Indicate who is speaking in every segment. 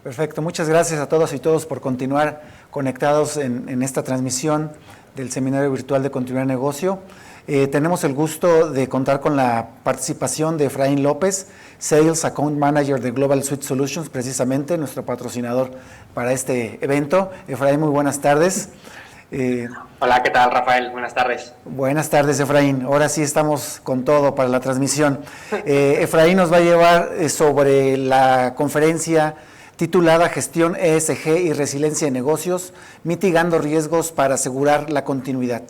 Speaker 1: Perfecto, muchas gracias a todos y todos por continuar conectados en esta transmisión del Seminario Virtual de Continuidad de Negocio. Tenemos el gusto de contar con la participación de Efraín López, Sales Account Manager de Global Suite Solutions, precisamente nuestro patrocinador para este evento. Efraín, muy buenas tardes.
Speaker 2: Hola, ¿qué tal, Rafael? Buenas tardes.
Speaker 1: Buenas tardes, Efraín. Ahora sí estamos con todo para la transmisión. Efraín nos va a llevar sobre la conferencia titulada Gestión ESG y Resiliencia de Negocios, mitigando riesgos para asegurar la continuidad.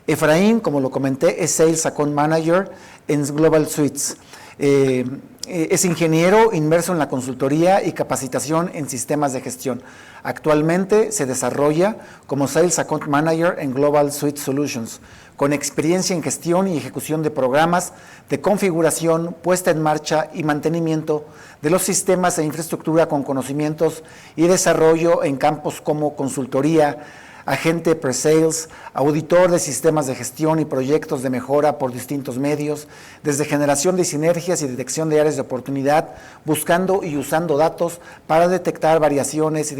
Speaker 1: Efraín, como lo comenté, es Sales Account Manager en Global Suites. Es ingeniero inmerso en la consultoría y capacitación en sistemas de gestión. Actualmente se desarrolla como Sales Account Manager en Global Suite Solutions, con experiencia en gestión y ejecución de programas de configuración, puesta en marcha y mantenimiento de los sistemas e infraestructura con conocimientos y desarrollo en campos como consultoría, agente pre-sales, auditor de sistemas de gestión y proyectos de mejora por distintos medios, desde generación de sinergias y detección de áreas de oportunidad, buscando y usando datos para detectar variaciones,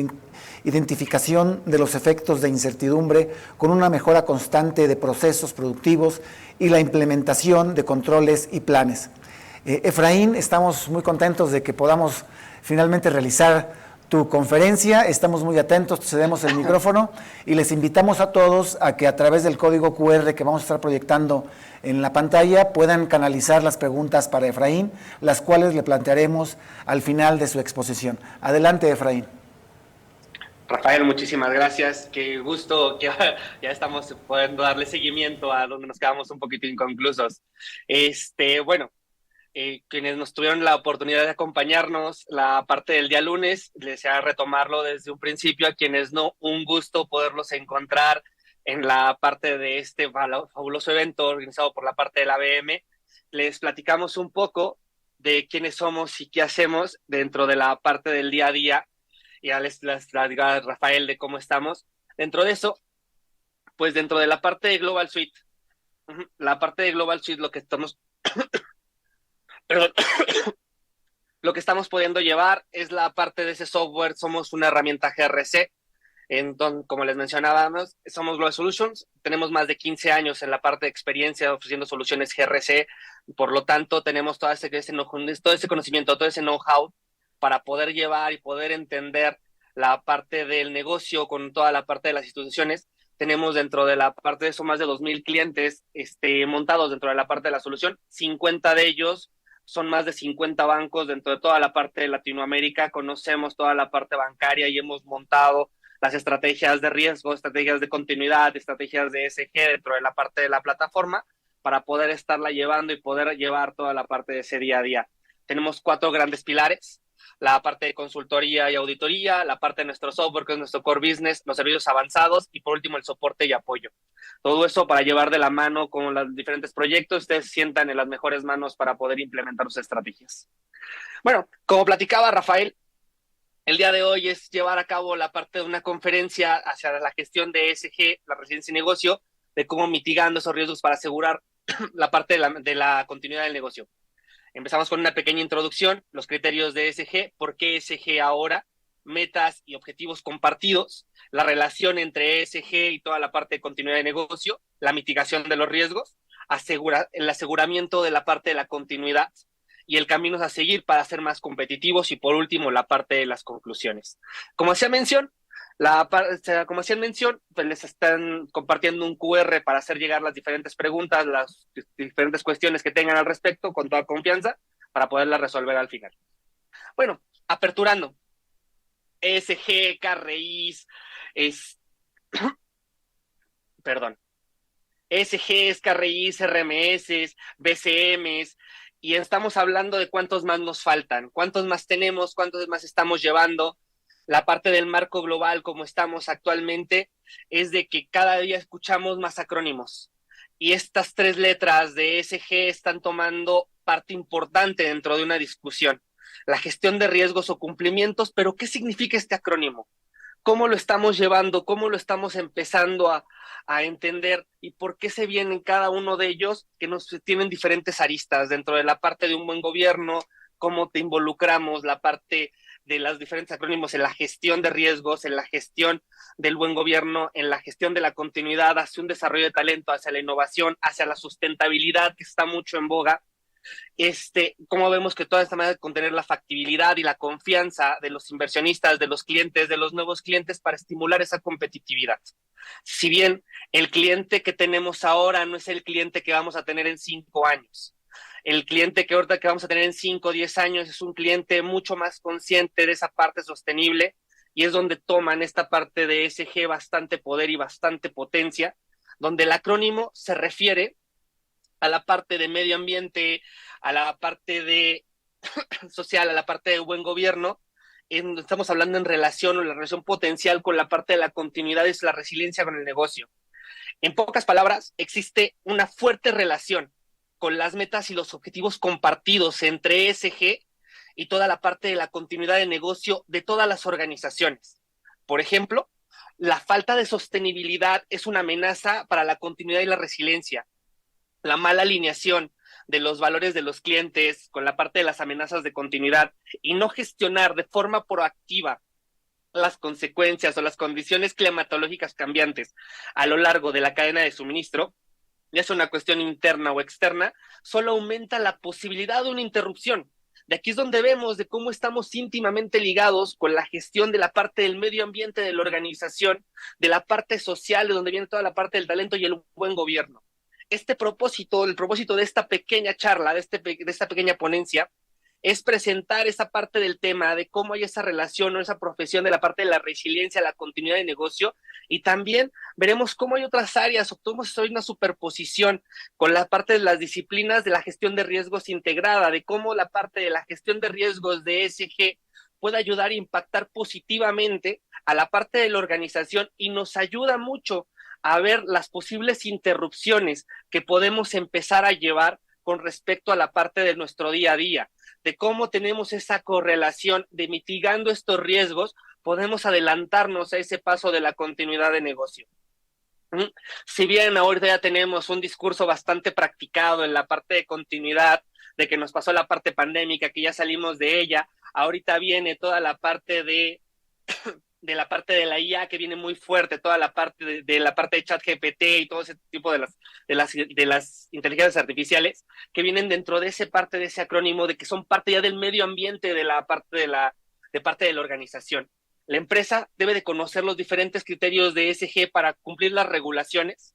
Speaker 1: identificación de los efectos de incertidumbre con una mejora constante de procesos productivos y la implementación de controles y planes. Efraín, estamos muy contentos de que podamos finalmente realizar tu conferencia, estamos muy atentos, cedemos el micrófono y les invitamos a todos a que a través del código QR que vamos a estar proyectando en la pantalla puedan canalizar las preguntas para Efraín, las cuales le plantearemos al final de su exposición. Adelante, Efraín.
Speaker 2: Rafael, muchísimas gracias. Qué gusto que ya estamos pudiendo darle seguimiento a donde nos quedamos un poquito inconclusos. Bueno, quienes nos tuvieron la oportunidad de acompañarnos la parte del día lunes, les deseo retomarlo desde un principio. A quienes no, un gusto poderlos encontrar en la parte de este fabuloso evento organizado por la parte de la ABM. Les platicamos un poco de quiénes somos y qué hacemos dentro de la parte del día a día. Y ya les digo a Rafael de cómo estamos. Dentro de eso, pues dentro de la parte de Global Suite, la parte de Global Suite, lo que estamos... Perdón. Lo que estamos pudiendo llevar es la parte de ese software. Somos una herramienta GRC, como les mencionábamos, somos Global Solutions, tenemos más de 15 años en la parte de experiencia ofreciendo soluciones GRC, por lo tanto tenemos todo ese conocimiento, todo ese know-how para poder llevar y poder entender la parte del negocio con toda la parte de las instituciones. Tenemos dentro de la parte de eso más de 2,000 clientes montados dentro de la parte de la solución. 50 de ellos son más de 50 bancos dentro de toda la parte de Latinoamérica. Conocemos toda la parte bancaria y hemos montado las estrategias de riesgo, estrategias de continuidad, estrategias de ESG dentro de la parte de la plataforma para poder estarla llevando y poder llevar toda la parte de ese día a día. Tenemos 4 grandes pilares: la parte de consultoría y auditoría, la parte de nuestro software, que es nuestro core business, los servicios avanzados y por último el soporte y apoyo. Todo eso para llevar de la mano con los diferentes proyectos, ustedes se sientan en las mejores manos para poder implementar sus estrategias. Bueno, como platicaba Rafael, el día de hoy es llevar a cabo la parte de una conferencia hacia la gestión de ESG, la resiliencia y negocio, de cómo mitigando esos riesgos para asegurar la parte de la continuidad del negocio. Empezamos con una pequeña introducción, los criterios de ESG, por qué ESG ahora, metas y objetivos compartidos, la relación entre ESG y toda la parte de continuidad de negocio, la mitigación de los riesgos, el aseguramiento de la parte de la continuidad y el camino a seguir para ser más competitivos y por último la parte de las conclusiones. Como hacía mención, pues les están compartiendo un QR para hacer llegar las diferentes preguntas, las diferentes cuestiones que tengan al respecto con toda confianza para poderlas resolver al final. Bueno, aperturando. ESG, KRIs, perdón. ESGs, KRIs, RMS, BCMs, y estamos hablando de cuántos más nos faltan, cuántos más tenemos, cuántos más estamos llevando. La parte del marco global como estamos actualmente es de que cada día escuchamos más acrónimos y estas 3 letras de ESG están tomando parte importante dentro de una discusión. La gestión de riesgos o cumplimientos, pero ¿qué significa este acrónimo? ¿Cómo lo estamos llevando? ¿Cómo lo estamos empezando a entender? ¿Y por qué se vienen cada uno de ellos que tienen diferentes aristas dentro de la parte de un buen gobierno? ¿Cómo te involucramos? La parte de los diferentes acrónimos en la gestión de riesgos, en la gestión del buen gobierno, en la gestión de la continuidad hacia un desarrollo de talento, hacia la innovación, hacia la sustentabilidad, que está mucho en boga. Cómo vemos que toda esta manera de contener la factibilidad y la confianza de los inversionistas, de los clientes, de los nuevos clientes para estimular esa competitividad. Si bien el cliente que tenemos ahora no es el cliente que vamos a tener en 5 años, el cliente que ahorita que vamos a tener en 5 o 10 años es un cliente mucho más consciente de esa parte sostenible y es donde toman esta parte de ESG bastante poder y bastante potencia, donde el acrónimo se refiere a la parte de medio ambiente, a la parte de social, a la parte de buen gobierno. Estamos hablando en relación o la relación potencial con la parte de la continuidad y la resiliencia con el negocio. En pocas palabras, existe una fuerte relación con las metas y los objetivos compartidos entre ESG y toda la parte de la continuidad de negocio de todas las organizaciones. Por ejemplo, la falta de sostenibilidad es una amenaza para la continuidad y la resiliencia. La mala alineación de los valores de los clientes con la parte de las amenazas de continuidad y no gestionar de forma proactiva las consecuencias o las condiciones climatológicas cambiantes a lo largo de la cadena de suministro, ya sea una cuestión interna o externa, solo aumenta la posibilidad de una interrupción. De aquí es donde vemos de cómo estamos íntimamente ligados con la gestión de la parte del medio ambiente de la organización, de la parte social, de donde viene toda la parte del talento y el buen gobierno. El propósito de esta pequeña charla, de esta pequeña ponencia, es presentar esa parte del tema de cómo hay esa relación o esa profesión de la parte de la resiliencia, la continuidad de negocio, y también veremos cómo hay otras áreas, o cómo hay una superposición con la parte de las disciplinas de la gestión de riesgos integrada, de cómo la parte de la gestión de riesgos de ESG puede ayudar a impactar positivamente a la parte de la organización y nos ayuda mucho a ver las posibles interrupciones que podemos empezar a llevar con respecto a la parte de nuestro día a día, de cómo tenemos esa correlación de mitigando estos riesgos, podemos adelantarnos a ese paso de la continuidad de negocio. Si bien ahorita ya tenemos un discurso bastante practicado en la parte de continuidad, de que nos pasó la parte pandémica, que ya salimos de ella, ahorita viene toda la parte de la parte de la IA que viene muy fuerte, toda la parte de la parte de ChatGPT y todo ese tipo de las inteligencias artificiales que vienen dentro de ese parte de ese acrónimo de que son parte ya del medio ambiente de la parte de la organización. La empresa debe de conocer los diferentes criterios de ESG para cumplir las regulaciones,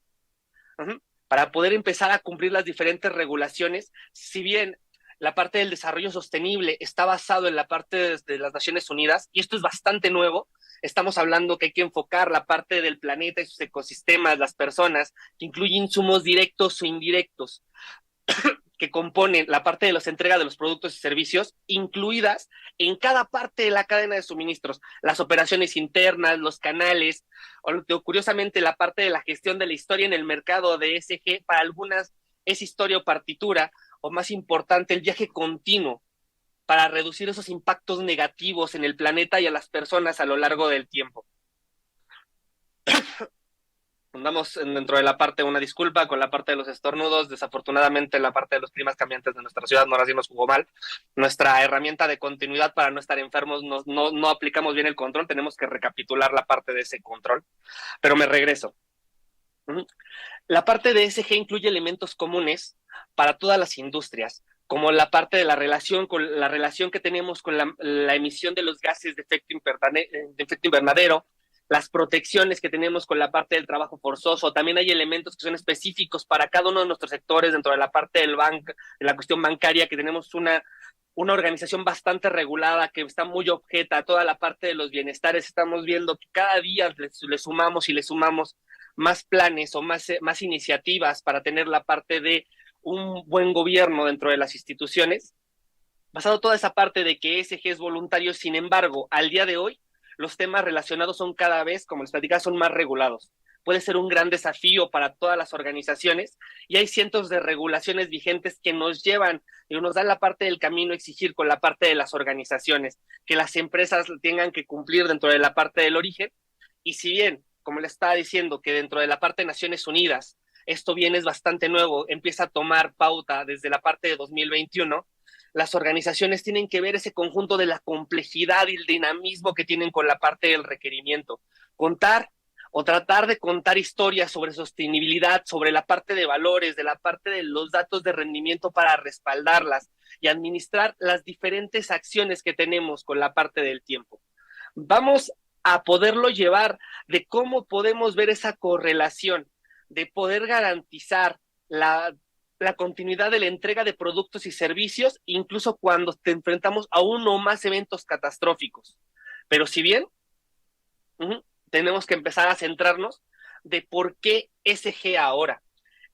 Speaker 2: para poder empezar a cumplir las diferentes regulaciones, si bien la parte del desarrollo sostenible está basado en la parte de las Naciones Unidas, y esto es bastante nuevo. Estamos hablando que hay que enfocar la parte del planeta y sus ecosistemas, las personas, que incluye insumos directos o indirectos, que componen la parte de las entregas de los productos y servicios, incluidas en cada parte de la cadena de suministros, las operaciones internas, los canales, o curiosamente la parte de la gestión de la historia en el mercado de ESG, para algunas es historia o partitura, o más importante, el viaje continuo para reducir esos impactos negativos en el planeta y a las personas a lo largo del tiempo. Andamos dentro de la parte, una disculpa con la parte de los estornudos, desafortunadamente la parte de los climas cambiantes de nuestra ciudad no nos jugó mal. Nuestra herramienta de continuidad para no estar enfermos no aplicamos bien el control, tenemos que recapitular la parte de ese control, pero me regreso. La parte de ESG incluye elementos comunes para todas las industrias, como la parte de la relación que tenemos con la emisión de los gases de efecto invernadero, las protecciones que tenemos con la parte del trabajo forzoso. También hay elementos que son específicos para cada uno de nuestros sectores dentro de la parte de la cuestión bancaria, que tenemos una organización bastante regulada que está muy objeta a toda la parte de los bienestares. Estamos viendo que cada día le sumamos más planes o más iniciativas para tener la parte de un buen gobierno dentro de las instituciones, basado toda esa parte de que ESG es voluntario. Sin embargo, al día de hoy, los temas relacionados son cada vez, como les platicaba, son más regulados. Puede ser un gran desafío para todas las organizaciones y hay cientos de regulaciones vigentes que nos llevan y nos dan la parte del camino a exigir con la parte de las organizaciones, que las empresas tengan que cumplir dentro de la parte del origen. Y si bien, como les estaba diciendo, que dentro de la parte de Naciones Unidas, esto bien es bastante nuevo, empieza a tomar pauta desde la parte de 2021, las organizaciones tienen que ver ese conjunto de la complejidad y el dinamismo que tienen con la parte del requerimiento. Contar o tratar de contar historias sobre sostenibilidad, sobre la parte de valores, de la parte de los datos de rendimiento para respaldarlas y administrar las diferentes acciones que tenemos con la parte del tiempo. Vamos a poderlo llevar de cómo podemos ver esa correlación, de poder garantizar la continuidad de la entrega de productos y servicios, incluso cuando te enfrentamos a uno o más eventos catastróficos. Pero si bien tenemos que empezar a centrarnos de por qué SG ahora.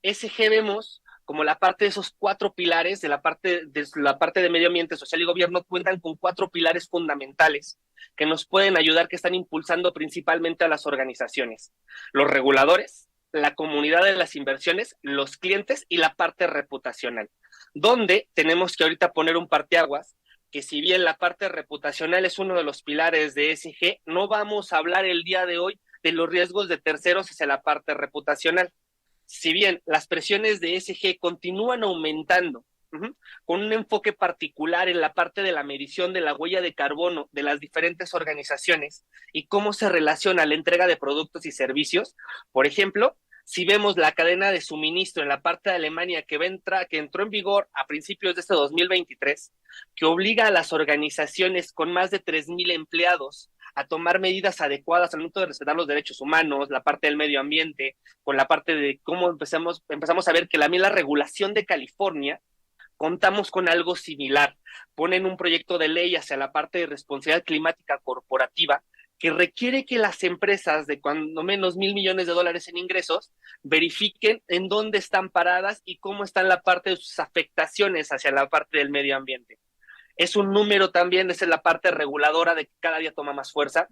Speaker 2: SG vemos como la parte de esos 4 pilares de la parte de medio ambiente, social y gobierno, cuentan con 4 pilares fundamentales que nos pueden ayudar, que están impulsando principalmente a las organizaciones: los reguladores, la comunidad de las inversiones, los clientes y la parte reputacional, donde tenemos que ahorita poner un parteaguas, que si bien la parte reputacional es uno de los pilares de ESG, no vamos a hablar el día de hoy de los riesgos de terceros hacia la parte reputacional. Si bien las presiones de ESG continúan aumentando, con un enfoque particular en la parte de la medición de la huella de carbono de las diferentes organizaciones y cómo se relaciona la entrega de productos y servicios. Por ejemplo, si vemos la cadena de suministro en la parte de Alemania que entró en vigor a principios de este 2023, que obliga a las organizaciones con más de 3,000 empleados a tomar medidas adecuadas al momento de respetar los derechos humanos, la parte del medio ambiente, con la parte de cómo empezamos a ver que la regulación de California, contamos con algo similar. Ponen un proyecto de ley hacia la parte de responsabilidad climática corporativa que requiere que las empresas de cuando menos $1,000 millones en ingresos verifiquen en dónde están paradas y cómo está la parte de sus afectaciones hacia la parte del medio ambiente. Es un número también, esa es la parte reguladora de que cada día toma más fuerza.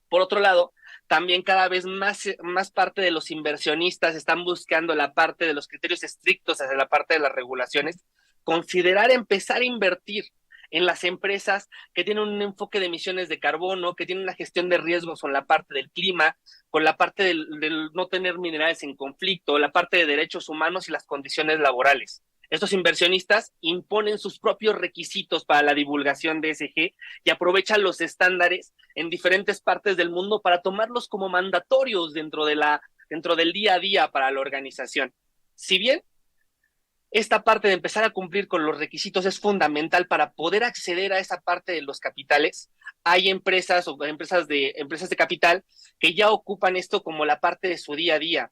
Speaker 2: Por otro lado, también cada vez más parte de los inversionistas están buscando la parte de los criterios estrictos hacia la parte de las regulaciones, considerar empezar a invertir en las empresas que tienen un enfoque de emisiones de carbono, que tienen una gestión de riesgos con la parte del clima, con la parte del no tener minerales en conflicto, la parte de derechos humanos y las condiciones laborales. Estos inversionistas imponen sus propios requisitos para la divulgación de ESG y aprovechan los estándares en diferentes partes del mundo para tomarlos como mandatorios dentro del día a día para la organización. Si bien esta parte de empezar a cumplir con los requisitos es fundamental para poder acceder a esa parte de los capitales, hay empresas de capital que ya ocupan esto como la parte de su día a día,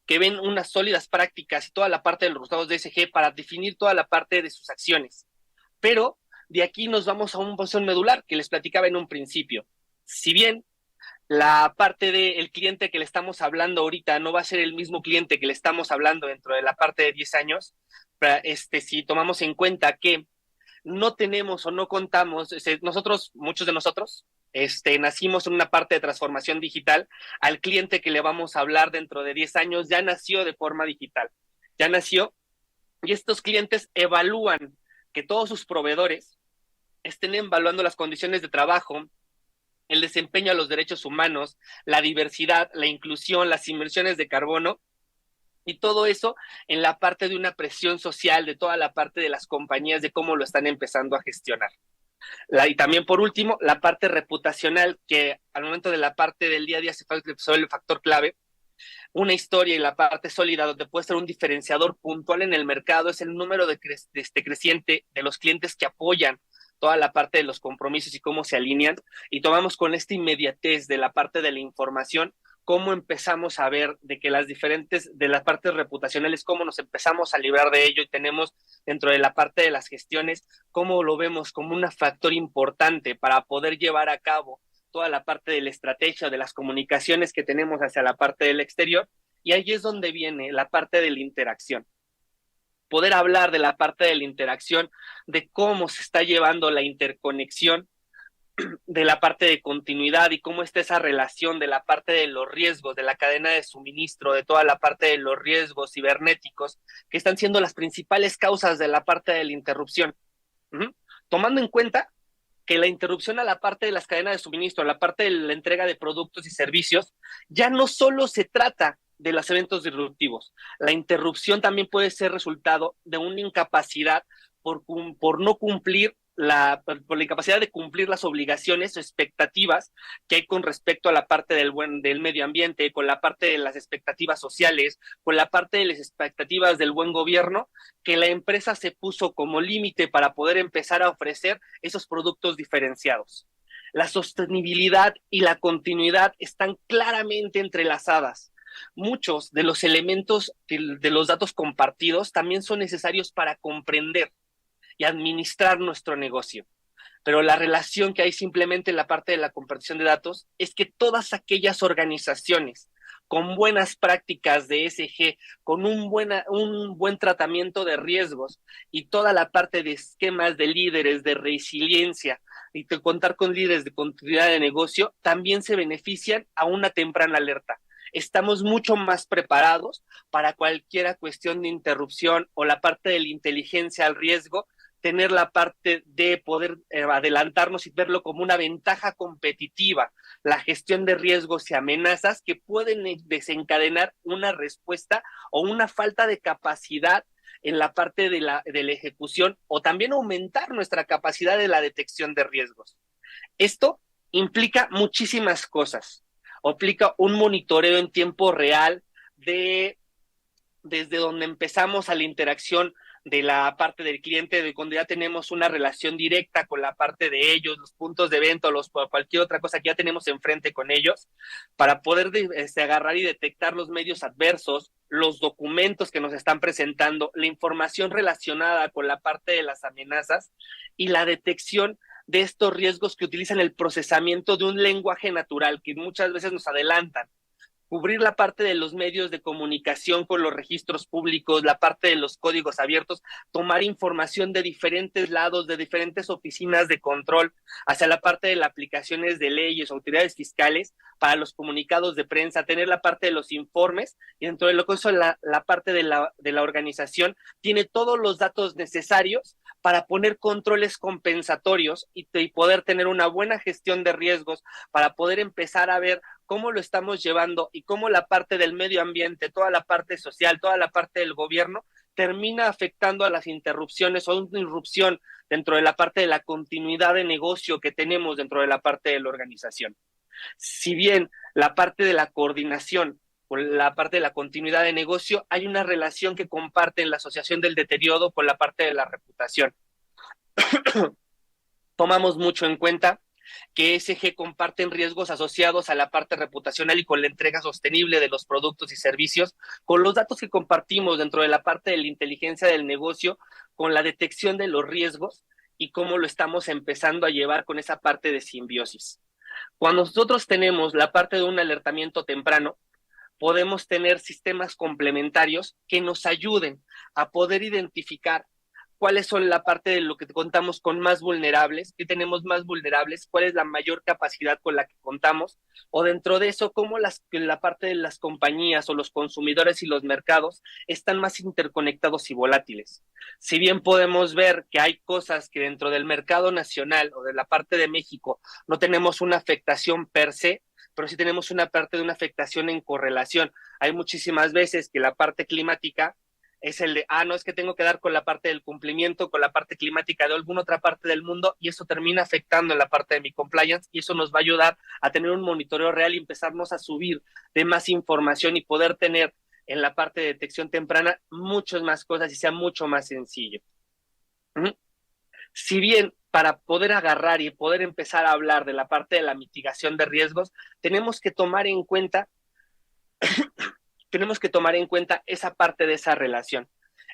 Speaker 2: que ven unas sólidas prácticas y toda la parte de los resultados de ESG para definir toda la parte de sus acciones. Pero de aquí nos vamos a un posición medular que les platicaba en un principio. Si bien la parte del cliente que le estamos hablando ahorita no va a ser el mismo cliente que le estamos hablando dentro de la parte de 10 años, si tomamos en cuenta que no tenemos o no contamos, muchos de nosotros, nacimos en una parte de transformación digital, al cliente que le vamos a hablar dentro de 10 años ya nació de forma digital, ya nació, y estos clientes evalúan que todos sus proveedores estén evaluando las condiciones de trabajo, el desempeño a los derechos humanos, la diversidad, la inclusión, las inversiones de carbono, y todo eso en la parte de una presión social, de toda la parte de las compañías, de cómo lo están empezando a gestionar. Y también, por último, la parte reputacional, que al momento de la parte del día a día se fue el factor clave. Una historia y la parte sólida donde puede ser un diferenciador puntual en el mercado es el número creciente de los clientes que apoyan toda la parte de los compromisos y cómo se alinean, y tomamos con esta inmediatez de la parte de la información, cómo empezamos a ver de que de las partes reputacionales, cómo nos empezamos a librar de ello, y tenemos dentro de la parte de las gestiones, cómo lo vemos como un factor importante para poder llevar a cabo toda la parte de la estrategia, de las comunicaciones que tenemos hacia la parte del exterior, y ahí es donde viene la parte de la interacción. Poder hablar de la parte de la interacción, de cómo se está llevando la interconexión, de la parte de continuidad y cómo está esa relación de la parte de los riesgos, de la cadena de suministro, de toda la parte de los riesgos cibernéticos, que están siendo las principales causas de la parte de la interrupción. Tomando en cuenta que la interrupción a la parte de las cadenas de suministro, a la parte de la entrega de productos y servicios, ya no solo se trata de los eventos disruptivos. La interrupción también puede ser resultado de una incapacidad por no cumplir por la incapacidad de cumplir las obligaciones o expectativas que hay con respecto a la parte del medio ambiente, con la parte de las expectativas sociales, con la parte de las expectativas del buen gobierno, que la empresa se puso como límite para poder empezar a ofrecer esos productos diferenciados. La sostenibilidad y la continuidad están claramente entrelazadas. Muchos de los elementos de los datos compartidos también son necesarios para comprender y administrar nuestro negocio. Pero la relación que hay simplemente en la parte de la compartición de datos es que todas aquellas organizaciones con buenas prácticas de ESG, con un buen tratamiento de riesgos y toda la parte de esquemas de líderes, de resiliencia y de contar con líderes de continuidad de negocio, también se benefician a una temprana alerta. Estamos mucho más preparados para cualquier cuestión de interrupción o la parte de la inteligencia al riesgo, tener la parte de poder adelantarnos y verlo como una ventaja competitiva, la gestión de riesgos y amenazas que pueden desencadenar una respuesta o una falta de capacidad en la parte de la ejecución, o también aumentar nuestra capacidad de la detección de riesgos. Esto implica muchísimas cosas. Implica un monitoreo en tiempo real desde donde empezamos a la interacción de la parte del cliente, de cuando ya tenemos una relación directa con la parte de ellos, los puntos de venta, cualquier otra cosa que ya tenemos enfrente con ellos, para poder agarrar y detectar los medios adversos, los documentos que nos están presentando, la información relacionada con la parte de las amenazas y la detección de estos riesgos que utilizan el procesamiento de un lenguaje natural que muchas veces nos adelantan. Cubrir la parte de los medios de comunicación con los registros públicos, la parte de los códigos abiertos, tomar información de diferentes lados, de diferentes oficinas de control, hacia la parte de las aplicaciones de leyes, autoridades fiscales, para los comunicados de prensa, tener la parte de los informes, y dentro de lo que es la parte de la organización, tiene todos los datos necesarios para poner controles compensatorios y poder tener una buena gestión de riesgos, para poder empezar a ver cómo lo estamos llevando y cómo la parte del medio ambiente, toda la parte social, toda la parte del gobierno termina afectando a las interrupciones o una irrupción dentro de la parte de la continuidad de negocio que tenemos dentro de la parte de la organización. Si bien la parte de la coordinación o la parte de la continuidad de negocio, hay una relación que comparten la asociación del deterioro con la parte de la reputación. Tomamos mucho en cuenta que ESG comparten riesgos asociados a la parte reputacional y con la entrega sostenible de los productos y servicios, con los datos que compartimos dentro de la parte de la inteligencia del negocio, con la detección de los riesgos y cómo lo estamos empezando a llevar con esa parte de simbiosis. Cuando nosotros tenemos la parte de un alertamiento temprano, podemos tener sistemas complementarios que nos ayuden a poder identificar cuáles son la parte de lo que contamos con más vulnerables, que tenemos más vulnerables, cuál es la mayor capacidad con la que contamos, o dentro de eso, cómo la parte de las compañías o los consumidores y los mercados están más interconectados y volátiles. Si bien podemos ver que hay cosas que dentro del mercado nacional o de la parte de México no tenemos una afectación per se, pero sí tenemos una parte de una afectación en correlación. Hay muchísimas veces que la parte climática es el de, no, es que tengo que dar con la parte del cumplimiento, con la parte climática de alguna otra parte del mundo, y eso termina afectando en la parte de mi compliance, y eso nos va a ayudar a tener un monitoreo real y empezarnos a subir de más información y poder tener en la parte de detección temprana muchas más cosas y sea mucho más sencillo. Si bien para poder agarrar y poder empezar a hablar de la parte de la mitigación de riesgos, tenemos que tomar en cuenta esa parte de esa relación.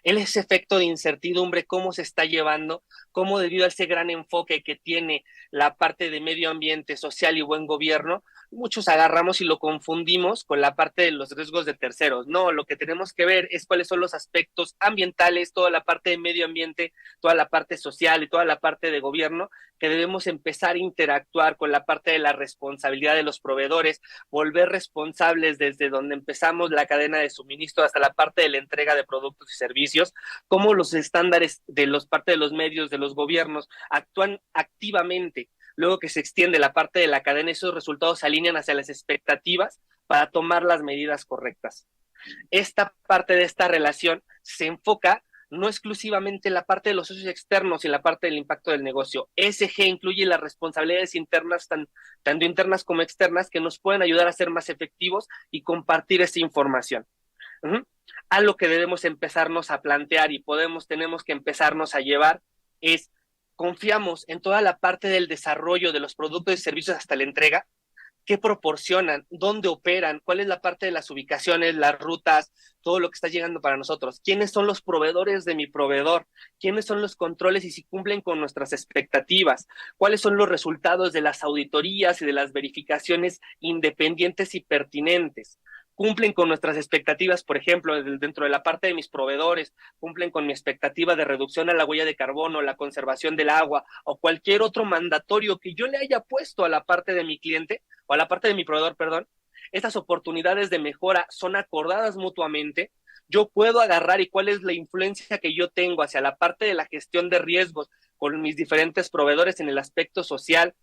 Speaker 2: Ese efecto de incertidumbre, cómo se está llevando, cómo debido a ese gran enfoque que tiene la parte de medio ambiente, social y buen gobierno, muchos agarramos y lo confundimos con la parte de los riesgos de terceros. No, lo que tenemos que ver es cuáles son los aspectos ambientales, toda la parte de medio ambiente, toda la parte social y toda la parte de gobierno, que debemos empezar a interactuar con la parte de la responsabilidad de los proveedores, volver responsables desde donde empezamos la cadena de suministro hasta la parte de la entrega de productos y servicios, cómo los estándares de los parte de los medios, de los gobiernos, actúan activamente. Luego que se extiende la parte de la cadena, esos resultados se alinean hacia las expectativas para tomar las medidas correctas. Esta parte de esta relación se enfoca no exclusivamente la parte de los socios externos y la parte del impacto del negocio. ESG incluye las responsabilidades internas, tanto internas como externas, que nos pueden ayudar a ser más efectivos y compartir esa información. A lo que debemos empezarnos a plantear y tenemos que empezarnos a llevar es, confiamos en toda la parte del desarrollo de los productos y servicios hasta la entrega. ¿Qué proporcionan? ¿Dónde operan? ¿Cuál es la parte de las ubicaciones, las rutas, todo lo que está llegando para nosotros? ¿Quiénes son los proveedores de mi proveedor? ¿Quiénes son los controles y si cumplen con nuestras expectativas? ¿Cuáles son los resultados de las auditorías y de las verificaciones independientes y pertinentes? ¿Cumplen con nuestras expectativas, por ejemplo, dentro de la parte de mis proveedores? ¿Cumplen con mi expectativa de reducción a la huella de carbono, la conservación del agua o cualquier otro mandatorio que yo le haya puesto a la parte de mi cliente o a la parte de mi proveedor, perdón? Estas oportunidades de mejora son acordadas mutuamente. Yo puedo agarrar y cuál es la influencia que yo tengo hacia la parte de la gestión de riesgos con mis diferentes proveedores en el aspecto social.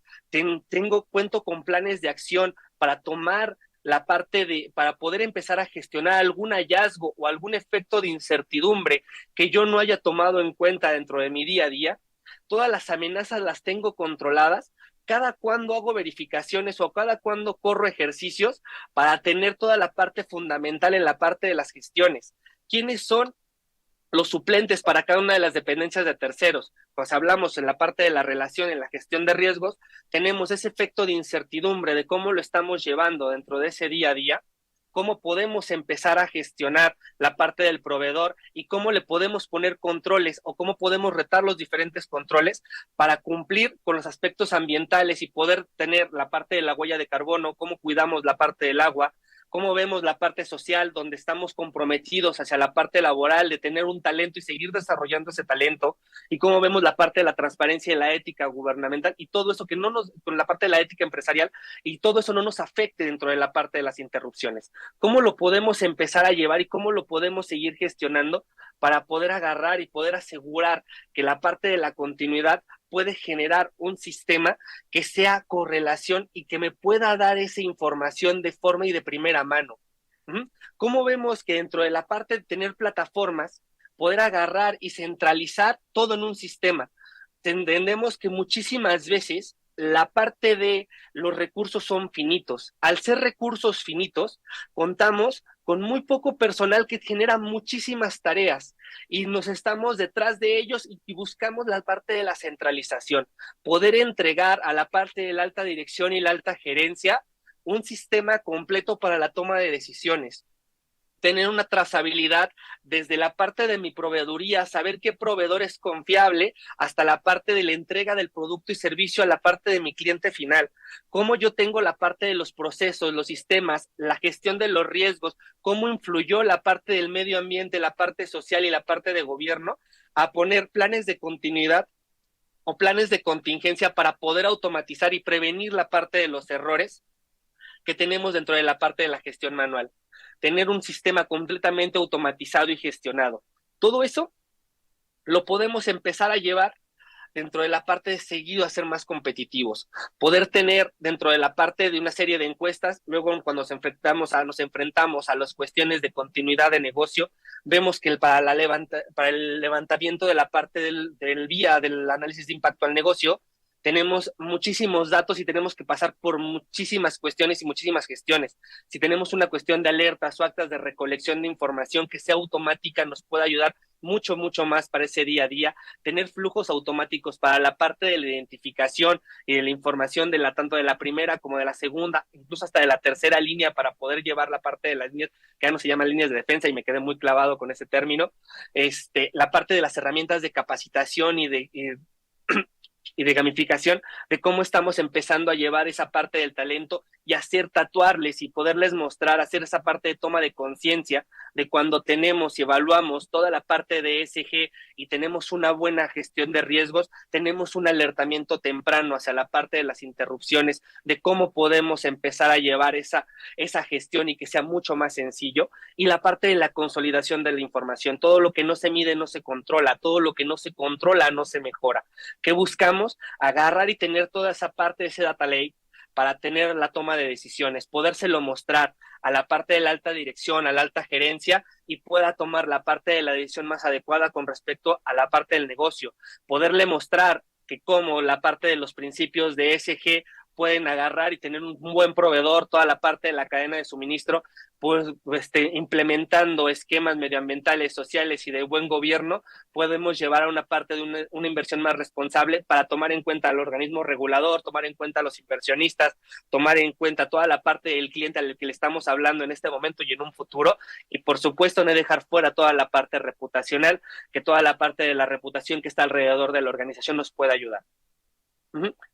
Speaker 2: Cuento con planes de acción para tomar la parte para poder empezar a gestionar algún hallazgo o algún efecto de incertidumbre que yo no haya tomado en cuenta dentro de mi día a día. Todas las amenazas las tengo controladas. Cada cuando hago verificaciones o cada cuando corro ejercicios para tener toda la parte fundamental en la parte de las gestiones. ¿Quiénes son los suplentes para cada una de las dependencias de terceros? Pues hablamos en la parte de la relación, en la gestión de riesgos, tenemos ese efecto de incertidumbre de cómo lo estamos llevando dentro de ese día a día, cómo podemos empezar a gestionar la parte del proveedor y cómo le podemos poner controles o cómo podemos retar los diferentes controles para cumplir con los aspectos ambientales y poder tener la parte de la huella de carbono, cómo cuidamos la parte del agua, cómo vemos la parte social, donde estamos comprometidos hacia la parte laboral de tener un talento y seguir desarrollando ese talento, y cómo vemos la parte de la transparencia y la ética gubernamental, y todo eso que con la parte de la ética empresarial, y todo eso no nos afecte dentro de la parte de las interrupciones. ¿Cómo lo podemos empezar a llevar y cómo lo podemos seguir gestionando para poder agarrar y poder asegurar que la parte de la continuidad puede generar un sistema que sea correlación y que me pueda dar esa información de forma y de primera mano? ¿Cómo vemos que dentro de la parte de tener plataformas, poder agarrar y centralizar todo en un sistema? Entendemos que muchísimas veces la parte de los recursos son finitos. Al ser recursos finitos, contamos con muy poco personal que genera muchísimas tareas y nos estamos detrás de ellos y buscamos la parte de la centralización, poder entregar a la parte de la alta dirección y la alta gerencia un sistema completo para la toma de decisiones, tener una trazabilidad desde la parte de mi proveeduría, saber qué proveedor es confiable, hasta la parte de la entrega del producto y servicio a la parte de mi cliente final. Cómo yo tengo la parte de los procesos, los sistemas, la gestión de los riesgos, cómo influyó la parte del medio ambiente, la parte social y la parte de gobierno, a poner planes de continuidad o planes de contingencia para poder automatizar y prevenir la parte de los errores que tenemos dentro de la parte de la gestión manual. Tener un sistema completamente automatizado y gestionado. Todo eso lo podemos empezar a llevar dentro de la parte de seguido a ser más competitivos. Poder tener dentro de la parte de una serie de encuestas, luego cuando nos enfrentamos a las cuestiones de continuidad de negocio, vemos que para el levantamiento de la parte del análisis de impacto al negocio, tenemos muchísimos datos y tenemos que pasar por muchísimas cuestiones y muchísimas gestiones. Si tenemos una cuestión de alertas o actas de recolección de información que sea automática, nos puede ayudar mucho, mucho más para ese día a día. Tener flujos automáticos para la parte de la identificación y de la información tanto de la primera como de la segunda, incluso hasta de la tercera línea, para poder llevar la parte de las líneas, que ya no se llaman líneas de defensa y me quedé muy clavado con ese término. La parte de las herramientas de capacitación y de gamificación, de cómo estamos empezando a llevar esa parte del talento y hacer tatuarles y poderles mostrar, hacer esa parte de toma de conciencia de cuando tenemos y evaluamos toda la parte de ESG y tenemos una buena gestión de riesgos, tenemos un alertamiento temprano hacia la parte de las interrupciones, de cómo podemos empezar a llevar esa gestión y que sea mucho más sencillo, y la parte de la consolidación de la información. Todo lo que no se mide no se controla, todo lo que no se controla no se mejora. ¿Qué buscamos? Agarrar y tener toda esa parte de ese data lake, para tener la toma de decisiones, podérselo mostrar a la parte de la alta dirección, a la alta gerencia, y pueda tomar la parte de la decisión más adecuada con respecto a la parte del negocio, poderle mostrar que como la parte de los principios de ESG pueden agarrar y tener un buen proveedor, toda la parte de la cadena de suministro, pues implementando esquemas medioambientales, sociales y de buen gobierno, podemos llevar a una parte de una inversión más responsable para tomar en cuenta al organismo regulador, tomar en cuenta a los inversionistas, tomar en cuenta toda la parte del cliente al que le estamos hablando en este momento y en un futuro, y por supuesto no dejar fuera toda la parte reputacional, que toda la parte de la reputación que está alrededor de la organización nos puede ayudar.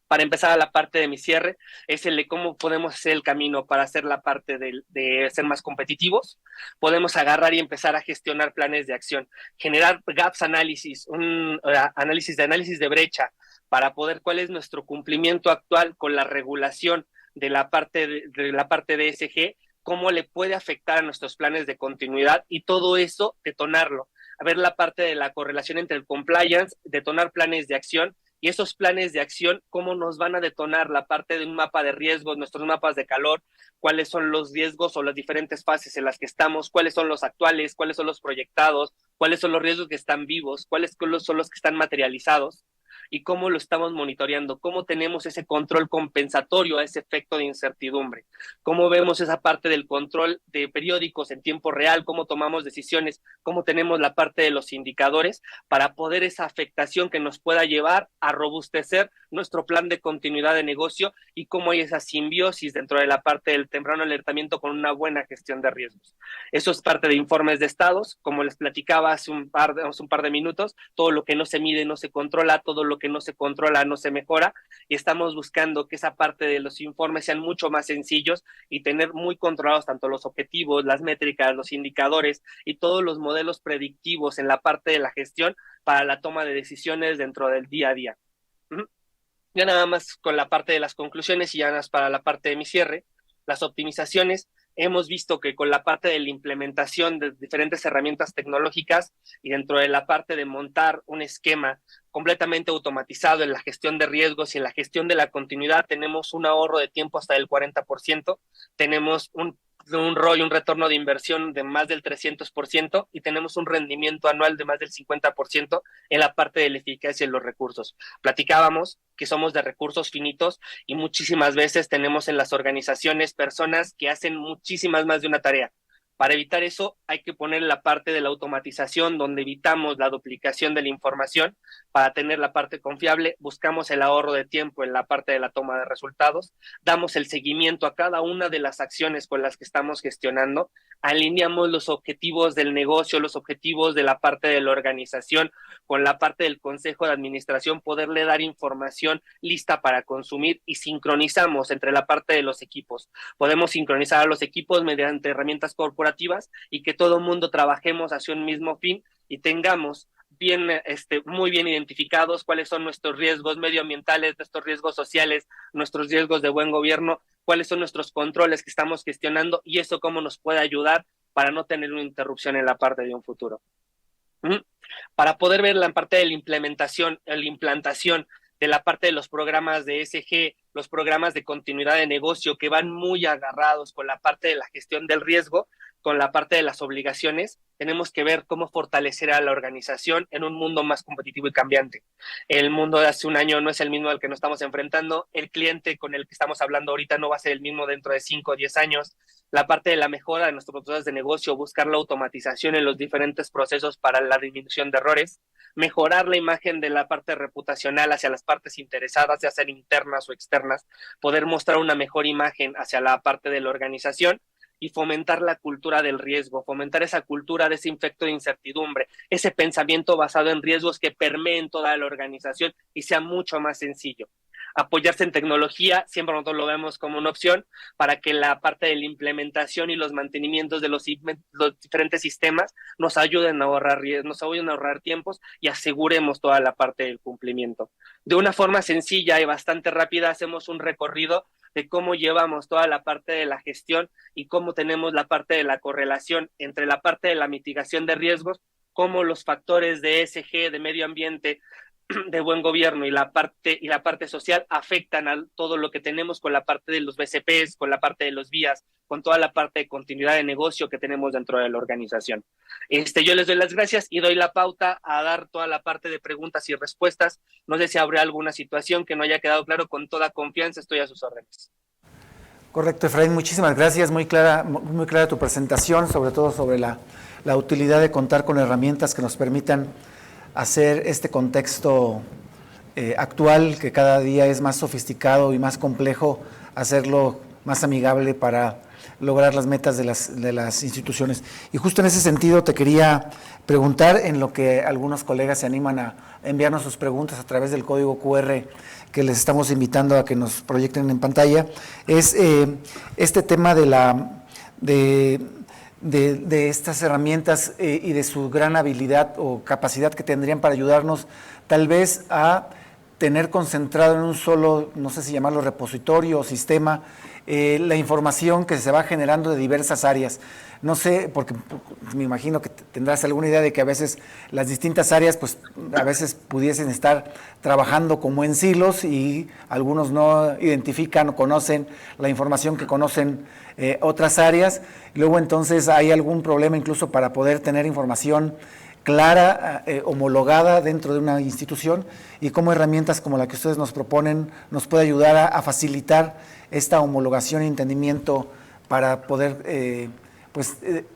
Speaker 2: Para empezar a la parte de mi cierre, es el de cómo podemos hacer el camino para hacer la parte de ser más competitivos. Podemos agarrar y empezar a gestionar planes de acción, generar gaps análisis, un análisis de brecha para poder cuál es nuestro cumplimiento actual con la regulación de la parte de ESG, cómo le puede afectar a nuestros planes de continuidad y todo eso detonarlo. A ver la parte de la correlación entre el compliance, detonar planes de acción, y esos planes de acción, cómo nos van a detonar la parte de un mapa de riesgos, nuestros mapas de calor, cuáles son los riesgos o las diferentes fases en las que estamos, cuáles son los actuales, cuáles son los proyectados, cuáles son los riesgos que están vivos, cuáles son los que están materializados, y cómo lo estamos monitoreando, cómo tenemos ese control compensatorio a ese efecto de incertidumbre, cómo vemos esa parte del control de periódicos en tiempo real, cómo tomamos decisiones, cómo tenemos la parte de los indicadores para poder esa afectación que nos pueda llevar a robustecer nuestro plan de continuidad de negocio y cómo hay esa simbiosis dentro de la parte del temprano alertamiento con una buena gestión de riesgos. Eso es parte de informes de estados, como les platicaba hace un par de minutos, todo lo que no se mide no se controla, todo lo que no se controla no se mejora, y estamos buscando que esa parte de los informes sean mucho más sencillos y tener muy controlados tanto los objetivos, las métricas, los indicadores y todos los modelos predictivos en la parte de la gestión para la toma de decisiones dentro del día a día. Ya nada más con la parte de las conclusiones y ya nada más para la parte de mi cierre, las optimizaciones. Hemos visto que con la parte de la implementación de diferentes herramientas tecnológicas y dentro de la parte de montar un esquema completamente automatizado en la gestión de riesgos y en la gestión de la continuidad, tenemos un ahorro de tiempo hasta del 40%, tenemos un ROI, un retorno de inversión de más del 300% y tenemos un rendimiento anual de más del 50% en la parte de la eficacia de los recursos. Platicábamos que somos de recursos finitos y muchísimas veces tenemos en las organizaciones personas que hacen muchísimas más de una tarea. Para evitar eso hay que poner la parte de la automatización donde evitamos la duplicación de la información para tener la parte confiable, buscamos el ahorro de tiempo en la parte de la toma de resultados, damos el seguimiento a cada una de las acciones con las que estamos gestionando, alineamos los objetivos del negocio, los objetivos de la parte de la organización con la parte del consejo de administración, poderle dar información lista para consumir y sincronizamos entre la parte de los equipos. Podemos sincronizar a los equipos mediante herramientas corporativas y que todo el mundo trabajemos hacia un mismo fin y tengamos muy bien identificados cuáles son nuestros riesgos medioambientales, nuestros riesgos sociales, nuestros riesgos de buen gobierno, cuáles son nuestros controles que estamos gestionando y eso cómo nos puede ayudar para no tener una interrupción en la parte de un futuro. Para poder ver la parte de la implantación de la parte de los programas de ESG, los programas de continuidad de negocio que van muy agarrados con la parte de la gestión del riesgo, con la parte de las obligaciones, tenemos que ver cómo fortalecer a la organización en un mundo más competitivo y cambiante. El mundo de hace un año no es el mismo al que nos estamos enfrentando, el cliente con el que estamos hablando ahorita no va a ser el mismo dentro de 5 o 10 años, la parte de la mejora de nuestros procesos de negocio, buscar la automatización en los diferentes procesos para la disminución de errores, mejorar la imagen de la parte reputacional hacia las partes interesadas, ya sean internas o externas, poder mostrar una mejor imagen hacia la parte de la organización y fomentar la cultura del riesgo, fomentar esa cultura de ese efecto de incertidumbre, ese pensamiento basado en riesgos que permeen toda la organización y sea mucho más sencillo. Apoyarse en tecnología, siempre nosotros lo vemos como una opción para que la parte de la implementación y los mantenimientos de los diferentes sistemas nos ayuden a ahorrar tiempos y aseguremos toda la parte del cumplimiento. De una forma sencilla y bastante rápida hacemos un recorrido de cómo llevamos toda la parte de la gestión y cómo tenemos la parte de la correlación entre la parte de la mitigación de riesgos, cómo los factores de ESG, de medio ambiente, de buen gobierno y la parte social afectan a todo lo que tenemos con la parte de los BCPs, con la parte de los vías, con toda la parte de continuidad de negocio que tenemos dentro de la organización. Yo les doy las gracias y doy la pauta a dar toda la parte de preguntas y respuestas. No sé si habrá alguna situación que no haya quedado claro, con toda confianza estoy a sus órdenes.
Speaker 1: Correcto, Efraín, muchísimas gracias. Muy clara tu presentación, sobre todo sobre la utilidad de contar con herramientas que nos permitan hacer este contexto actual, que cada día es más sofisticado y más complejo, hacerlo más amigable para lograr las metas de las instituciones. Y justo en ese sentido te quería preguntar, en lo que algunos colegas se animan a enviarnos sus preguntas a través del código QR que les estamos invitando a que nos proyecten en pantalla, es este tema de estas herramientas y de su gran habilidad o capacidad que tendrían para ayudarnos tal vez a tener concentrado en un solo, no sé si llamarlo repositorio o sistema, la información que se va generando de diversas áreas. No sé, porque me imagino que tendrás alguna idea de que a veces las distintas áreas, pues a veces pudiesen estar trabajando como en silos y algunos no identifican o conocen la información que conocen otras áreas. Luego entonces hay algún problema incluso para poder tener información clara, homologada dentro de una institución, y cómo herramientas como la que ustedes nos proponen nos puede ayudar a facilitar esta homologación y entendimiento para poder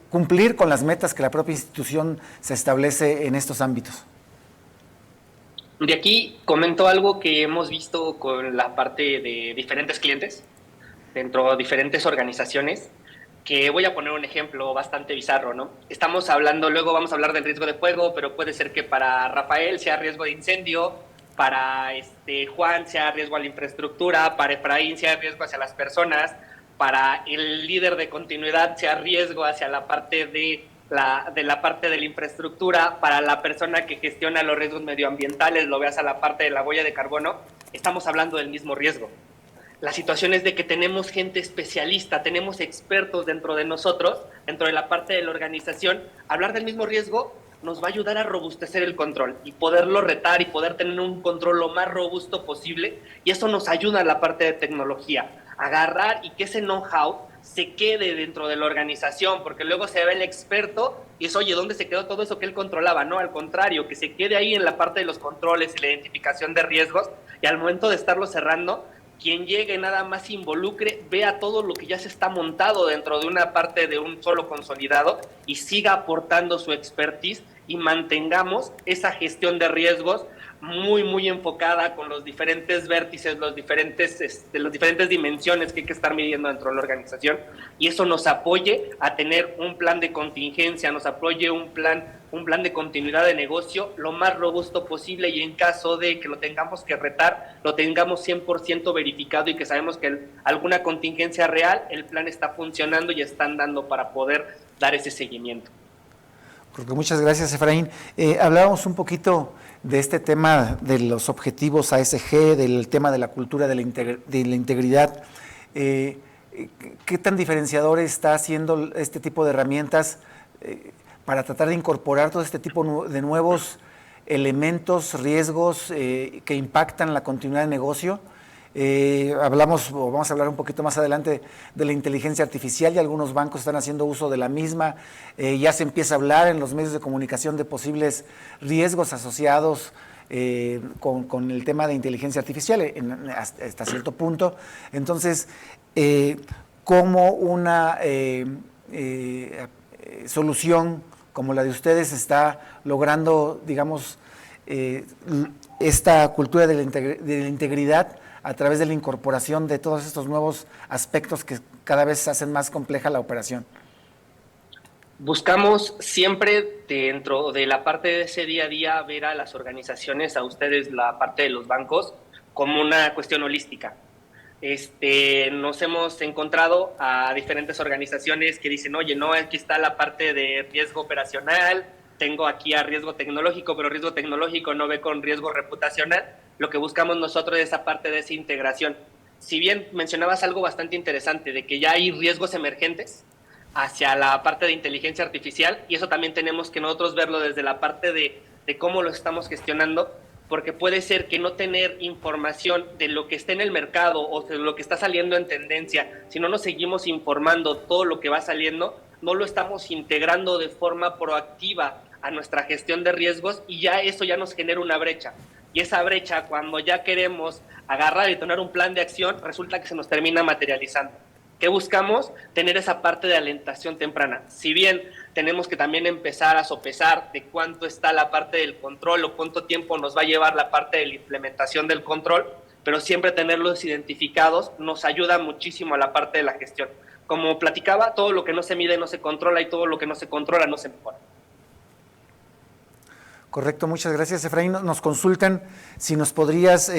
Speaker 1: cumplir con las metas que la propia institución se establece en estos ámbitos.
Speaker 2: De aquí comento algo que hemos visto con la parte de diferentes clientes dentro de diferentes organizaciones, que voy a poner un ejemplo bastante bizarro, ¿no? Estamos hablando, luego vamos a hablar del riesgo de fuego, pero puede ser que para Rafael sea riesgo de incendio, para Juan sea riesgo a la infraestructura, para Efraín sea riesgo hacia las personas, para el líder de continuidad sea riesgo hacia la parte de la parte de la infraestructura, para la persona que gestiona los riesgos medioambientales, lo veas a la parte de la huella de carbono, estamos hablando del mismo riesgo. La situación es de que tenemos gente especialista, tenemos expertos dentro de nosotros, dentro de la parte de la organización. Hablar del mismo riesgo nos va a ayudar a robustecer el control y poderlo retar y poder tener un control lo más robusto posible, y eso nos ayuda a la parte de tecnología, agarrar y que ese know-how se quede dentro de la organización, porque luego se ve el experto y es, oye, ¿dónde se quedó todo eso que él controlaba? No, al contrario, que se quede ahí en la parte de los controles y la identificación de riesgos, y al momento de estarlo cerrando, quien llegue nada más involucre, vea todo lo que ya se está montado dentro de una parte de un solo consolidado y siga aportando su expertise, y mantengamos esa gestión de riesgos muy, muy enfocada con los diferentes vértices, las diferentes dimensiones que hay que estar midiendo dentro de la organización, y eso nos apoye a tener un plan de contingencia, nos apoye un plan de continuidad de negocio lo más robusto posible, y en caso de que lo tengamos que retar, lo tengamos 100% verificado y que sabemos que alguna contingencia real, el plan está funcionando y están dando para poder dar ese seguimiento.
Speaker 1: Muchas gracias, Efraín. Hablábamos un poquito de este tema de los objetivos ASG, del tema de la cultura de la integridad. ¿Qué tan diferenciador está haciendo este tipo de herramientas para tratar de incorporar todo este tipo de nuevos elementos, riesgos que impactan la continuidad de negocio? Vamos a hablar un poquito más adelante de la inteligencia artificial, y algunos bancos están haciendo uso de la misma. Ya se empieza a hablar en los medios de comunicación de posibles riesgos asociados con el tema de inteligencia artificial hasta cierto punto. Entonces, ¿cómo una solución como la de ustedes está logrando, digamos, esta cultura de la integridad a través de la incorporación de todos estos nuevos aspectos que cada vez hacen más compleja la operación?
Speaker 2: Buscamos siempre dentro de la parte de ese día a día ver a las organizaciones, a ustedes la parte de los bancos, como una cuestión holística. Nos hemos encontrado a diferentes organizaciones que dicen, oye, no, aquí está la parte de riesgo operacional, tengo aquí a riesgo tecnológico, pero riesgo tecnológico no ve con riesgo reputacional. Lo que buscamos nosotros es esa parte de esa integración. Si bien mencionabas algo bastante interesante de que ya hay riesgos emergentes hacia la parte de inteligencia artificial, y eso también tenemos que nosotros verlo desde la parte de cómo lo estamos gestionando. porque puede ser que no tener información de lo que está en el mercado o de lo que está saliendo en tendencia, si no nos seguimos informando todo lo que va saliendo, no lo estamos integrando de forma proactiva a nuestra gestión de riesgos y ya eso ya nos genera una brecha. Y esa brecha, cuando ya queremos agarrar y tener un plan de acción, resulta que se nos termina materializando. ¿Qué buscamos? Tener esa parte de alentación temprana. Si bien tenemos que también empezar a sopesar de cuánto está la parte del control o cuánto tiempo nos va a llevar la parte de la implementación del control, pero siempre tenerlos identificados nos ayuda muchísimo a la parte de la gestión. Como platicaba, todo lo que no se mide no se controla y todo lo que no se controla no se mejora.
Speaker 1: Correcto, muchas gracias, Efraín. Nos consultan si nos podrías,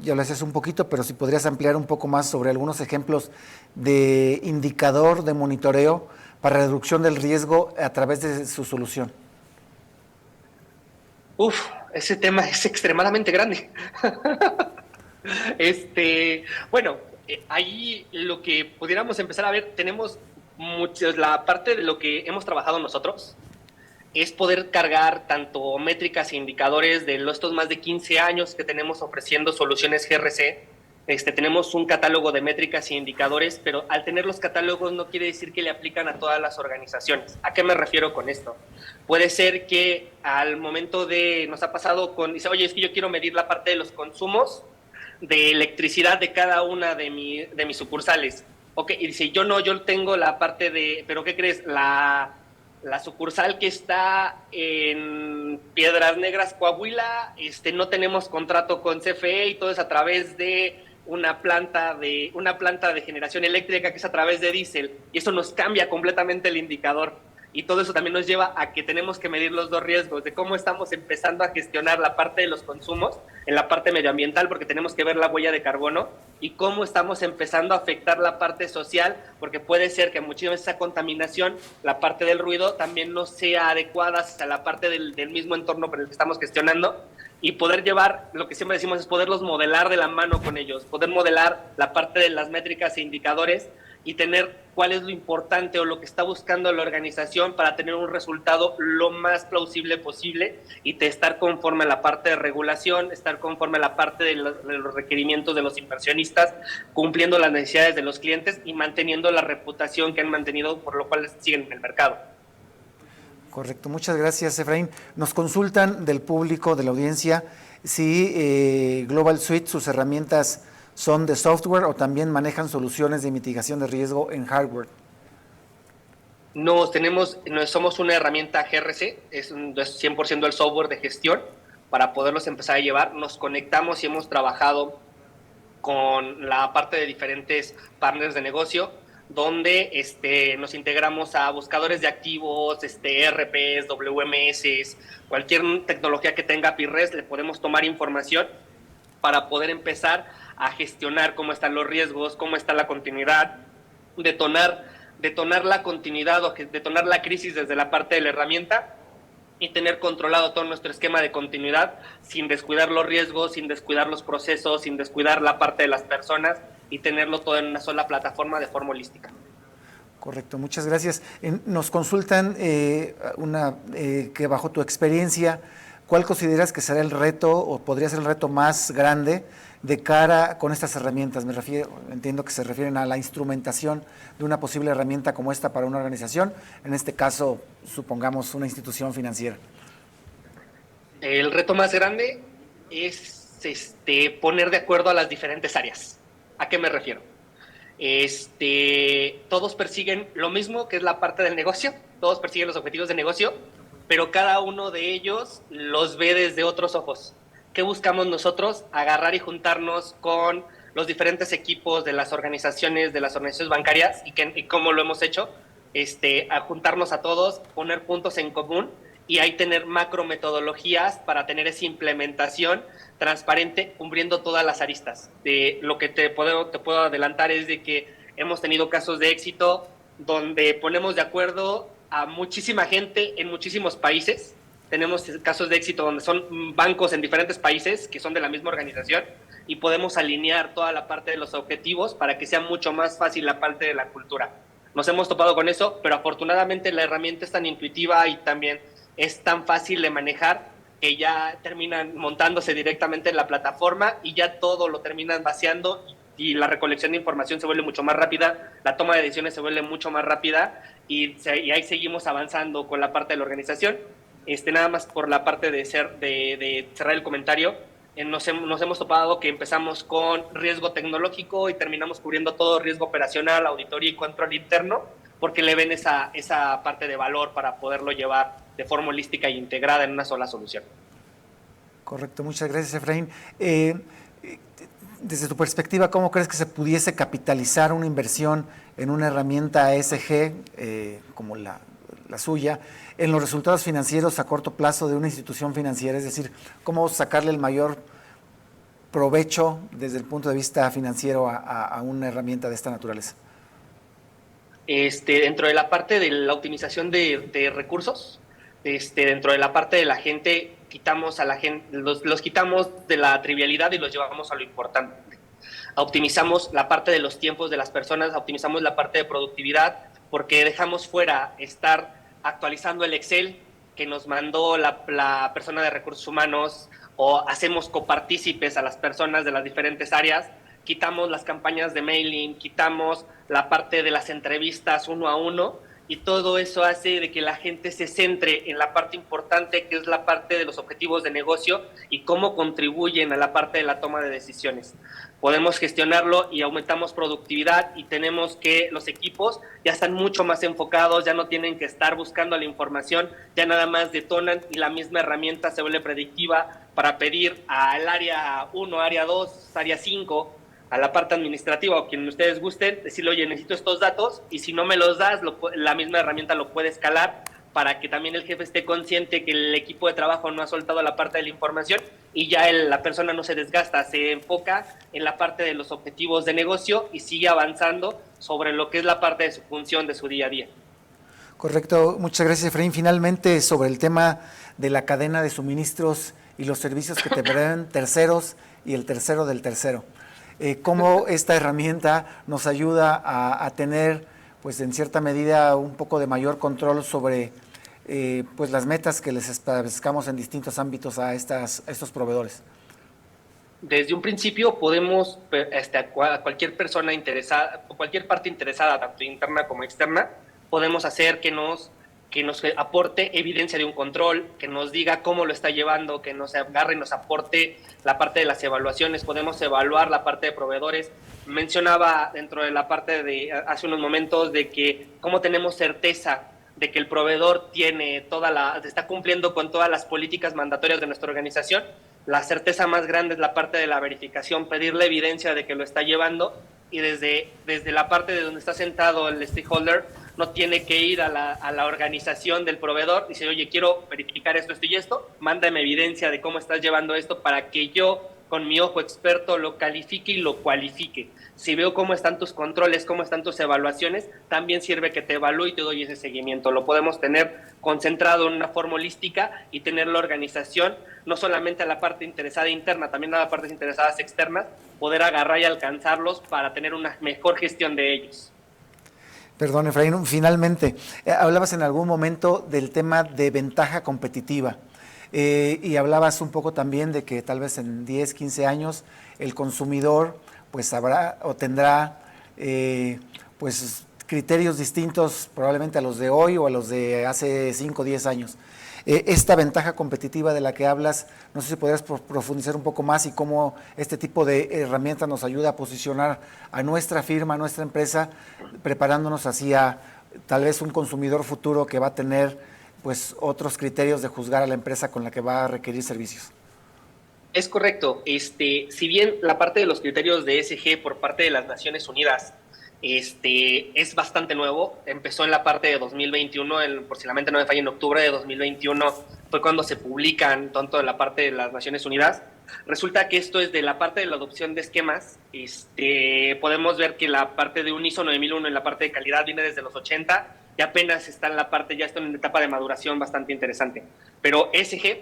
Speaker 1: ya lo haces un poquito, pero si podrías ampliar un poco más sobre algunos ejemplos de indicador de monitoreo para reducción del riesgo a través de su solución.
Speaker 2: Ese tema es extremadamente grande. Bueno, ahí lo que pudiéramos empezar a ver, tenemos la parte de lo que hemos trabajado nosotros, es poder cargar tanto métricas e indicadores de estos más de 15 años que tenemos ofreciendo soluciones GRC. Tenemos un catálogo de métricas e indicadores, pero al tener los catálogos no quiere decir que le aplican a todas las organizaciones. ¿A qué me refiero con esto? Puede ser que al momento nos ha pasado dice, oye, es que yo quiero medir la parte de los consumos de electricidad de cada una de mis sucursales. Ok, y dice, yo tengo la parte pero ¿qué crees? La sucursal que está en Piedras Negras, Coahuila, no tenemos contrato con CFE y todo es a través de una planta de generación eléctrica que es a través de diésel, y eso nos cambia completamente el indicador. Y todo eso también nos lleva a que tenemos que medir los dos riesgos de cómo estamos empezando a gestionar la parte de los consumos en la parte medioambiental, porque tenemos que ver la huella de carbono, y cómo estamos empezando a afectar la parte social, porque puede ser que muchas veces esa contaminación, la parte del ruido, también no sea adecuada a la parte del mismo entorno por el que estamos gestionando, y poder llevar, lo que siempre decimos es poderlos modelar de la mano con ellos, poder modelar la parte de las métricas e indicadores y tener cuál es lo importante o lo que está buscando la organización para tener un resultado lo más plausible posible y estar conforme a la parte de regulación, estar conforme a la parte de los requerimientos de los inversionistas, cumpliendo las necesidades de los clientes y manteniendo la reputación que han mantenido, por lo cual siguen en el mercado.
Speaker 1: Correcto, muchas gracias, Efraín. Nos consultan del público, de la audiencia, si Global Suite, sus herramientas son de software o también manejan soluciones de mitigación de riesgo en hardware.
Speaker 2: No, somos una herramienta GRC, es 100% el software de gestión para poderlos empezar a llevar. Nos conectamos y hemos trabajado con la parte de diferentes partners de negocio, donde nos integramos a buscadores de activos, ERPs, WMS, cualquier tecnología que tenga API-REST, le podemos tomar información para poder empezar a gestionar cómo están los riesgos, cómo está la continuidad, detonar la continuidad o detonar la crisis desde la parte de la herramienta y tener controlado todo nuestro esquema de continuidad sin descuidar los riesgos, sin descuidar los procesos, sin descuidar la parte de las personas y tenerlo todo en una sola plataforma de forma holística.
Speaker 1: Correcto, muchas gracias. Nos consultan que bajo tu experiencia, ¿cuál consideras que será el reto o podría ser el reto más grande de cara con estas herramientas? Entiendo que se refieren a la instrumentación de una posible herramienta como esta para una organización, en este caso, supongamos, una institución financiera.
Speaker 2: El reto más grande es poner de acuerdo a las diferentes áreas. ¿A qué me refiero? Todos persiguen lo mismo, que es la parte del negocio, todos persiguen los objetivos de negocio, pero cada uno de ellos los ve desde otros ojos. ¿Qué buscamos nosotros? Agarrar y juntarnos con los diferentes equipos de las organizaciones bancarias y cómo lo hemos hecho, a juntarnos a todos, poner puntos en común y ahí tener macro metodologías para tener esa implementación transparente, cubriendo todas las aristas. Lo que te puedo adelantar es de que hemos tenido casos de éxito donde ponemos de acuerdo a muchísima gente en muchísimos países. Tenemos casos de éxito donde son bancos en diferentes países que son de la misma organización y podemos alinear toda la parte de los objetivos para que sea mucho más fácil la parte de la cultura. Nos hemos topado con eso, pero afortunadamente la herramienta es tan intuitiva y también es tan fácil de manejar que ya terminan montándose directamente en la plataforma y ya todo lo terminan vaciando y la recolección de información se vuelve mucho más rápida, la toma de decisiones se vuelve mucho más rápida y ahí seguimos avanzando con la parte de la organización. Nada más por la parte de cerrar el comentario, nos hemos topado que empezamos con riesgo tecnológico y terminamos cubriendo todo riesgo operacional, auditoría y control interno, porque le ven esa parte de valor para poderlo llevar de forma holística e integrada en una sola solución.
Speaker 1: Correcto, muchas gracias, Efraín. Desde tu perspectiva, ¿cómo crees que se pudiese capitalizar una inversión en una herramienta ESG como la suya en los resultados financieros a corto plazo de una institución financiera? Es decir, ¿cómo sacarle el mayor provecho desde el punto de vista financiero a una herramienta de esta naturaleza?
Speaker 2: Dentro de la parte de la optimización de recursos, dentro de la parte de la gente, quitamos a la gente, los quitamos de la trivialidad y los llevamos a lo importante. Optimizamos la parte de los tiempos de las personas, optimizamos la parte de productividad, porque dejamos fuera estar actualizando el Excel que nos mandó la persona de recursos humanos, o hacemos copartícipes a las personas de las diferentes áreas. Quitamos las campañas de mailing, quitamos la parte de las entrevistas uno a uno, y todo eso hace de que la gente se centre en la parte importante, que es la parte de los objetivos de negocio y cómo contribuyen a la parte de la toma de decisiones. Podemos gestionarlo y aumentamos productividad, y tenemos que los equipos ya están mucho más enfocados, ya no tienen que estar buscando la información, ya nada más detonan y la misma herramienta se vuelve predictiva para pedir al área 1, área 2, área 5, a la parte administrativa o quien ustedes gusten, decirle, oye, necesito estos datos, y si no me los das, la misma herramienta lo puede escalar para que también el jefe esté consciente que el equipo de trabajo no ha soltado la parte de la información, y ya la persona no se desgasta, se enfoca en la parte de los objetivos de negocio y sigue avanzando sobre lo que es la parte de su función, de su día a día.
Speaker 1: Correcto, muchas gracias, Efraín. Finalmente, sobre el tema de la cadena de suministros y los servicios que te proveen terceros y el tercero del tercero. Cómo esta herramienta nos ayuda a tener, pues en cierta medida, un poco de mayor control sobre pues las metas que les establezcamos en distintos ámbitos a estos proveedores.
Speaker 2: Desde un principio podemos, a cualquier persona interesada, o cualquier parte interesada, tanto interna como externa, podemos hacer que nos aporte evidencia de un control, que nos diga cómo lo está llevando, que nos agarre y nos aporte la parte de las evaluaciones. Podemos evaluar la parte de proveedores. Mencionaba dentro de la parte de hace unos momentos de que cómo tenemos certeza de que el proveedor está cumpliendo con todas las políticas mandatorias de nuestra organización. La certeza más grande es la parte de la verificación, pedir la evidencia de que lo está llevando, y desde la parte de donde está sentado el stakeholder, no tiene que ir a la organización del proveedor y dice, oye, quiero verificar esto y esto, mándame evidencia de cómo estás llevando esto para que yo, con mi ojo experto, lo califique y lo cualifique. Si veo cómo están tus controles, cómo están tus evaluaciones, también sirve que te evalúe y te doy ese seguimiento. Lo podemos tener concentrado en una forma holística y tener la organización, no solamente a la parte interesada interna, también a las partes interesadas externas, poder agarrar y alcanzarlos para tener una mejor gestión de ellos.
Speaker 1: Perdón, Efraín, finalmente, hablabas en algún momento del tema de ventaja competitiva y hablabas un poco también de que tal vez en 10, 15 años el consumidor pues sabrá o tendrá pues criterios distintos probablemente a los de hoy o a los de hace 5 o 10 años. Esta ventaja competitiva de la que hablas, no sé si podrías profundizar un poco más y cómo este tipo de herramientas nos ayuda a posicionar a nuestra firma, a nuestra empresa, preparándonos hacia tal vez un consumidor futuro que va a tener pues otros criterios de juzgar a la empresa con la que va a requerir servicios.
Speaker 2: Es correcto. Si bien la parte de los criterios de ESG por parte de las Naciones Unidas es bastante nuevo, empezó en la parte de 2021, por si la mente no me falla, en octubre de 2021 fue cuando se publican tanto en la parte de las Naciones Unidas. Resulta que esto es de la parte de la adopción de esquemas. Podemos ver que la parte de un ISO 9001 en la parte de calidad viene desde los 80 y apenas está en la parte, ya está en una etapa de maduración bastante interesante. Pero ESG,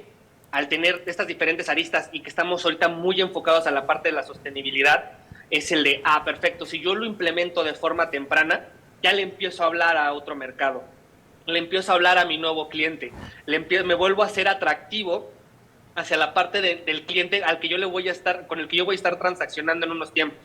Speaker 2: al tener estas diferentes aristas y que estamos ahorita muy enfocados a la parte de la sostenibilidad, es el de, perfecto, si yo lo implemento de forma temprana, ya le empiezo a hablar a otro mercado, le empiezo a hablar a mi nuevo cliente, me vuelvo a ser atractivo hacia la parte del cliente al que yo le voy a estar, con el que yo voy a estar transaccionando en unos tiempos.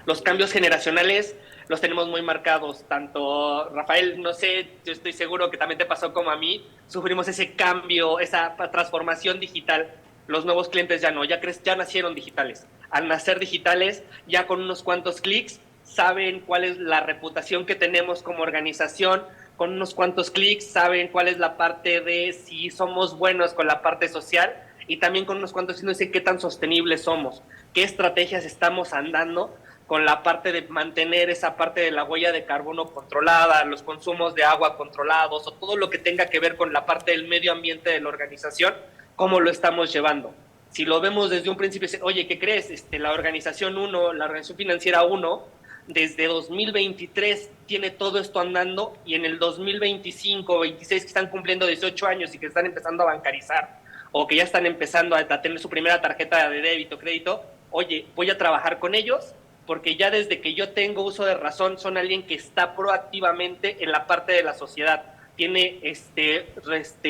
Speaker 2: Los cambios generacionales los tenemos muy marcados, tanto Rafael, no sé, yo estoy seguro que también te pasó como a mí, sufrimos ese cambio, esa transformación digital. Los nuevos clientes ya no, ya nacieron digitales. Al nacer digitales, ya con unos cuantos clics, saben cuál es la reputación que tenemos como organización, con unos cuantos clics saben cuál es la parte de si somos buenos con la parte social, y también con unos cuantos clics no sé qué tan sostenibles somos, qué estrategias estamos andando con la parte de mantener esa parte de la huella de carbono controlada, los consumos de agua controlados, o todo lo que tenga que ver con la parte del medio ambiente de la organización, cómo lo estamos llevando. Si lo vemos desde un principio, oye, ¿qué crees? La organización 1, la organización financiera 1, desde 2023 tiene todo esto andando, y en el 2025, 26, que están cumpliendo 18 años y que están empezando a bancarizar, o que ya están empezando a tener su primera tarjeta de débito, crédito, oye, voy a trabajar con ellos, porque ya desde que yo tengo uso de razón son alguien que está proactivamente en la parte de la sociedad, tiene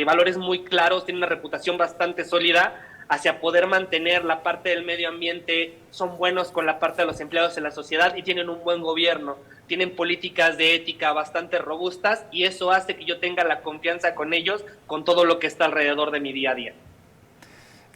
Speaker 2: valores muy claros, tiene una reputación bastante sólida hacia poder mantener la parte del medio ambiente, son buenos con la parte de los empleados en la sociedad y tienen un buen gobierno, tienen políticas de ética bastante robustas, y eso hace que yo tenga la confianza con ellos, con todo lo que está alrededor de mi día a día.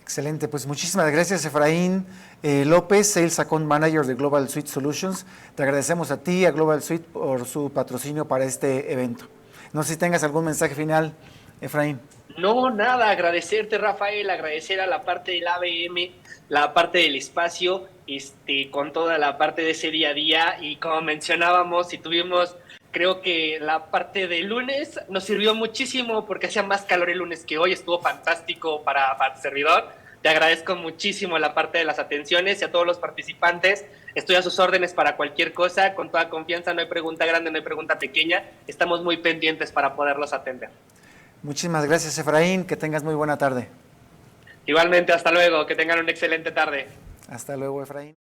Speaker 1: Excelente, pues muchísimas gracias, Efraín López, Sales Account Manager de Global Suite Solutions. Te agradecemos a ti y a Global Suite por su patrocinio para este evento. No sé si tengas algún mensaje final, Efraín.
Speaker 2: No, nada, agradecerte, Rafael, agradecer a la parte del ABM, la parte del espacio, con toda la parte de ese día a día, y como mencionábamos, si tuvimos, creo que la parte de lunes nos sirvió muchísimo porque hacía más calor el lunes que hoy, estuvo fantástico para tu servidor. Te agradezco muchísimo la parte de las atenciones, y a todos los participantes, estoy a sus órdenes para cualquier cosa, con toda confianza, no hay pregunta grande, no hay pregunta pequeña, estamos muy pendientes para poderlos atender.
Speaker 1: Muchísimas gracias, Efraín, que tengas muy buena tarde.
Speaker 2: Igualmente, hasta luego, que tengan una excelente tarde.
Speaker 1: Hasta luego, Efraín.